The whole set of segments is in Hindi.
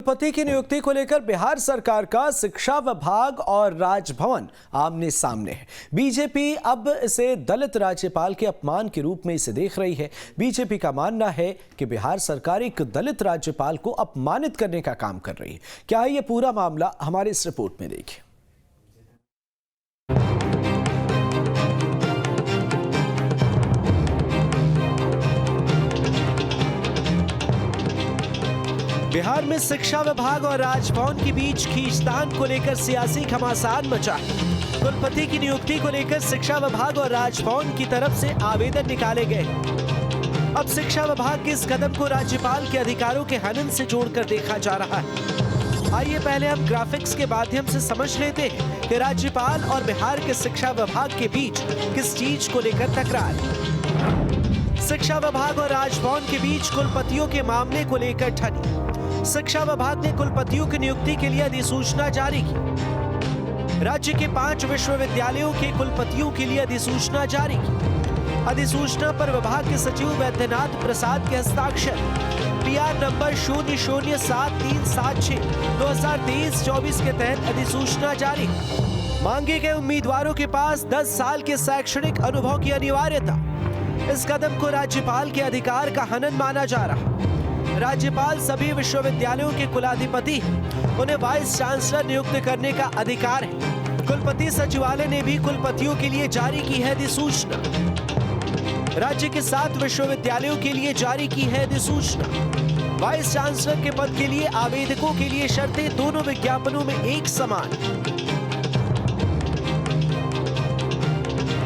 कुलपति की नियुक्ति को लेकर बिहार सरकार का शिक्षा विभाग और राजभवन आमने सामने है। बीजेपी अब इसे दलित राज्यपाल के अपमान के रूप में इसे देख रही है। बीजेपी का मानना है कि बिहार सरकार एक दलित राज्यपाल को अपमानित करने का काम कर रही है। क्या है ये पूरा मामला, हमारी इस रिपोर्ट में देखिए। बिहार में शिक्षा विभाग और राजभवन के बीच खींचतान को लेकर सियासी घमासान मचा है। कुलपति की नियुक्ति को लेकर शिक्षा विभाग और राजभवन की तरफ से आवेदन निकाले गए। अब शिक्षा विभाग के इस कदम को राज्यपाल के अधिकारों के हनन से जोड़कर देखा जा रहा है। आइए पहले हम ग्राफिक्स के माध्यम से समझ लेते हैं कि राज्यपाल और बिहार के शिक्षा विभाग के बीच किस चीज को लेकर तकरार है। शिक्षा विभाग और राजभवन के बीच कुलपतियों के मामले को लेकर ठनी। शिक्षा विभाग ने कुलपतियों की नियुक्ति के लिए अधिसूचना जारी की। राज्य के 5 विश्वविद्यालयों के कुलपतियों के लिए अधिसूचना जारी की। अधिसूचना पर विभाग के सचिव वैद्यनाथ प्रसाद के हस्ताक्षर। PR नंबर 007376 2023-24 के तहत अधिसूचना जारी। मांगे गए उम्मीदवारों के पास 10 साल के शैक्षणिक अनुभव की अनिवार्यता। इस कदम को राज्यपाल के अधिकार का हनन माना जा रहा। राज्यपाल सभी विश्वविद्यालयों के कुलाधिपति हैं। उन्हें वाइस चांसलर नियुक्त करने का अधिकार है। कुलपति सचिवालय ने भी कुलपतियों के लिए जारी की है अधिसूचना। राज्य के 7 विश्वविद्यालयों के लिए जारी की है अधिसूचना। वाइस चांसलर के पद के लिए आवेदकों के लिए शर्तें दोनों विज्ञापनों में एक समान।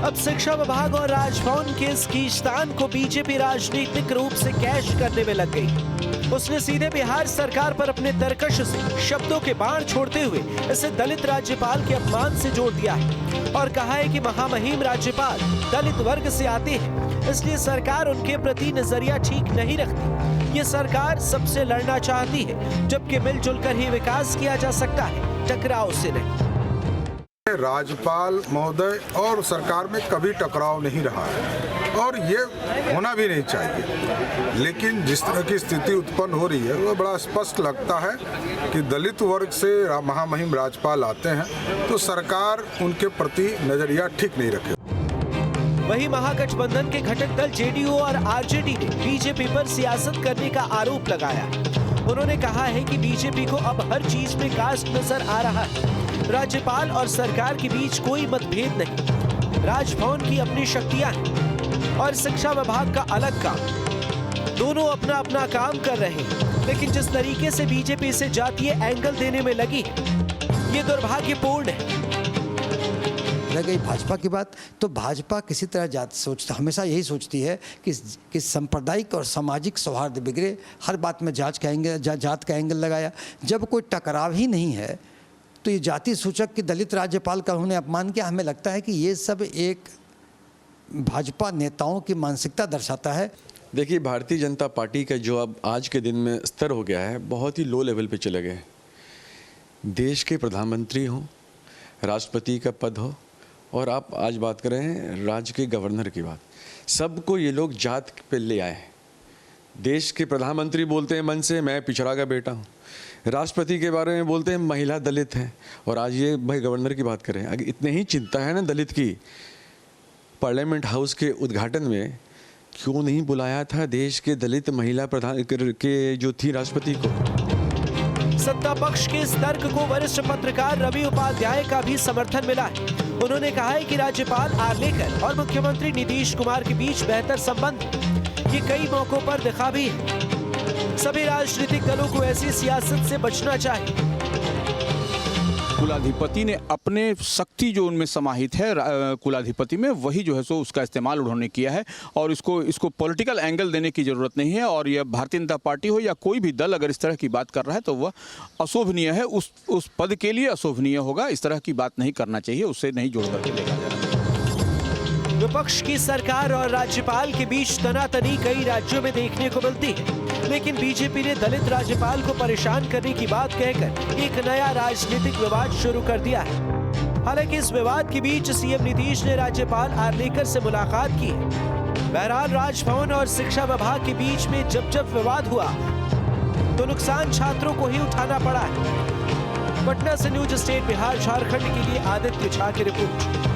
अब शिक्षा विभाग और राजभवन के इस खींचतान को बीजेपी राजनीतिक रूप से कैश करने में लग गई। उसने सीधे बिहार सरकार पर अपने तरकश से शब्दों के बाण छोड़ते हुए इसे दलित राज्यपाल के अपमान से जोड़ दिया है और कहा है कि महामहिम राज्यपाल दलित वर्ग से आते हैं, इसलिए सरकार उनके प्रति नजरिया ठीक नहीं रखती। ये सरकार सबसे लड़ना चाहती है, जबकि मिलजुल कर ही विकास किया जा सकता है, टकराव से नहीं। राज्यपाल महोदय और सरकार में कभी टकराव नहीं रहा है और ये होना भी नहीं चाहिए, लेकिन जिस तरह की स्थिति उत्पन्न हो रही है वो बड़ा स्पष्ट लगता है कि दलित वर्ग से महामहिम राज्यपाल आते हैं तो सरकार उनके प्रति नजरिया ठीक नहीं रखे। वहीं महागठबंधन के घटक दल JDU और RJD ने बीजेपी पर सियासत करने का आरोप लगाया। उन्होंने कहा है कि बीजेपी को अब हर चीज में कास्ट नजर आ रहा है। राज्यपाल और सरकार के बीच कोई मतभेद नहीं। राजभवन की अपनी शक्तियां हैं और शिक्षा विभाग का अलग काम। दोनों अपना अपना काम कर रहे हैं, लेकिन जिस तरीके से बीजेपी इसे जातीय एंगल देने में लगी है, ये दुर्भाग्यपूर्ण है। रह गई भाजपा की बात, तो भाजपा किसी तरह हमेशा यही सोचती है कि सांप्रदायिक और सामाजिक सौहार्द बिगड़े, हर बात में जात का एंगल लगाया। जब कोई टकराव ही नहीं है तो ये जाति सूचक कि दलित राज्यपाल का उन्होंने अपमान किया, हमें लगता है कि ये सब एक भाजपा नेताओं की मानसिकता दर्शाता है। देखिए, भारतीय जनता पार्टी का जो अब आज के दिन में स्तर हो गया है, बहुत ही लो लेवल पे चले गए। देश के प्रधानमंत्री हों, राष्ट्रपति का पद हो, और आप आज बात कर रहे हैं राज्य के गवर्नर की बात, सबको ये लोग जात पे ले आए हैं। देश के प्रधानमंत्री बोलते हैं मन से मैं पिछड़ा का बेटा हूँ, राष्ट्रपति के बारे में बोलते हैं महिला दलित है, और आज ये भाई गवर्नर की बात करें। अगर इतने ही चिंता है ना दलित की, पार्लियामेंट हाउस के उद्घाटन में क्यों नहीं बुलाया था देश के दलित महिला प्रधान के जो थी राष्ट्रपति को। सत्ता पक्ष के इस तर्क को वरिष्ठ पत्रकार रवि उपाध्याय का भी समर्थन मिला है। उन्होंने कहा है कि राज्यपाल आर्लेकर और मुख्यमंत्री नीतीश कुमार के बीच बेहतर संबंध ये कई मौकों पर दिखा भी है। सभी राजनीतिक दलों को ऐसी सियासत से बचना चाहिए। कुलाधिपति ने अपने शक्ति जो उनमें समाहित है कुलाधिपति में, वही जो है सो उसका इस्तेमाल उन्होंने किया है और इसको पॉलिटिकल एंगल देने की ज़रूरत नहीं है। और यह भारतीय जनता पार्टी हो या कोई भी दल अगर इस तरह की बात कर रहा है तो वह अशोभनीय है, उस पद के लिए अशोभनीय होगा। इस तरह की बात नहीं करना चाहिए, उससे नहीं जोड़ करके लेगा जाना। विपक्ष की सरकार और राज्यपाल के बीच तनातनी कई राज्यों में देखने को मिलती है, लेकिन बीजेपी ने दलित राज्यपाल को परेशान करने की बात कहकर एक नया राजनीतिक विवाद शुरू कर दिया है। हालांकि इस विवाद के बीच सीएम नीतीश ने राज्यपाल आर्लेकर से मुलाकात की है। बहरहाल राजभवन और शिक्षा विभाग के बीच में जब विवाद हुआ तो नुकसान छात्रों को ही उठाना पड़ा है। पटना से न्यूज स्टेट बिहार झारखंड के लिए आदित्य झा की रिपोर्ट।